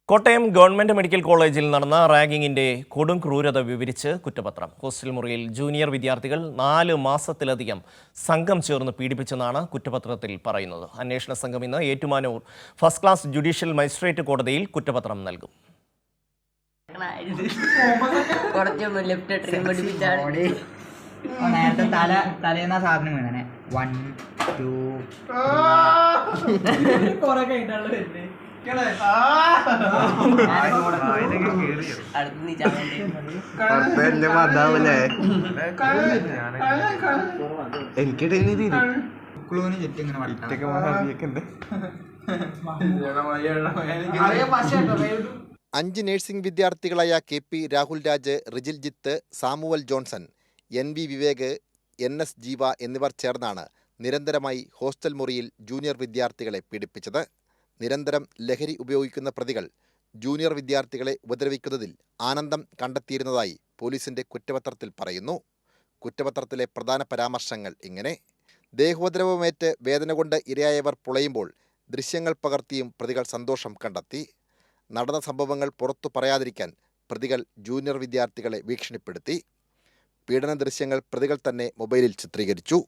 Kottayam government medical കോളേജിൽ നടന്ന റാഗിങ്ങിന്റെ കൊടും ക്രൂരത വിവരിച്ച് കുറ്റപത്രം. ഹോസ്റ്റൽ മുറിയിൽ ജൂനിയർ വിദ്യാർത്ഥികൾ 4 മാസത്തിലധികം സംഘം ചേർന്ന് പീഡിപ്പിച്ചെന്നാണ് കുറ്റപത്രത്തിൽ പറയുന്നത്. അന്വേഷണ സംഘം ഇന്ന് Ettumanoor first class judicial magistrate കോടതിയിൽ കുറ്റപത്രം നൽകും. നേരത്തെ തലേന്ന സാധനം വീണേ 1 2 5 നഴ്സിംഗ് വിദ്യാർത്ഥികളായ KP Rahul Raj, Rijil Jith, Samuel Johnson, NV Vivek, NS Jeeva എന്നിവർ ചേർന്നാണ് നിരന്തരമായി ഹോസ്റ്റൽ മുറിയിൽ ജൂനിയർ വിദ്യാർത്ഥികളെ പീഡിപ്പിച്ചത്. നിരന്തരം ലഹരി ഉപയോഗിക്കുന്ന പ്രതികൾ ജൂനിയർ വിദ്യാർത്ഥികളെ ഉപദ്രവിക്കുന്നതിൽ ആനന്ദം കണ്ടെത്തിയിരുന്നതായി പോലീസിന്റെ കുറ്റപത്രത്തിൽ പറയുന്നു. കുറ്റപത്രത്തിലെ പ്രധാന പരാമർശങ്ങൾ ഇങ്ങനെ: ദേഹോപദ്രവമേറ്റ് വേദന കൊണ്ട് ഇരയായവർ പുളയുമ്പോൾ ദൃശ്യങ്ങൾ പകർത്തിയും പ്രതികൾ സന്തോഷം കണ്ടെത്തി. നടന്ന സംഭവങ്ങൾ പുറത്തു പറയാതിരിക്കാൻ പ്രതികൾ ജൂനിയർ വിദ്യാർത്ഥികളെ ഭീഷണിപ്പെടുത്തി. പീഡന ദൃശ്യങ്ങൾ പ്രതികൾ തന്നെ മൊബൈലിൽ ചിത്രീകരിച്ചു.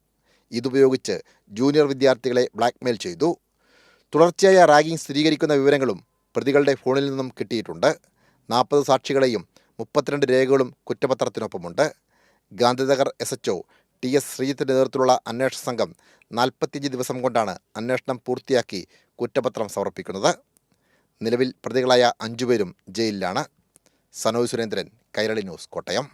ഇതുപയോഗിച്ച് ജൂനിയർ വിദ്യാർത്ഥികളെ ബ്ലാക്ക്മെയിൽ ചെയ്തു. തുടർച്ചയായ റാഗിംഗ് സ്ഥിരീകരിക്കുന്ന വിവരങ്ങളും പ്രതികളുടെ ഫോണിൽ നിന്നും കിട്ടിയിട്ടുണ്ട്. 40 സാക്ഷികളെയും 32 രേഖകളും കുറ്റപത്രത്തിനൊപ്പമുണ്ട്. ഗാന്ധിനഗർ SHO TS ശ്രീജിത്തിന്റെ നേതൃത്വത്തിലുള്ള അന്വേഷണ സംഘം 45 ദിവസം കൊണ്ടാണ് അന്വേഷണം പൂർത്തിയാക്കി കുറ്റപത്രം സമർപ്പിക്കുന്നത്. നിലവിൽ പ്രതികളായ 5 പേരും ജയിലിലാണ്. സനോജ് സുരേന്ദ്രൻ, കൈരളി ന്യൂസ്, കോട്ടയം.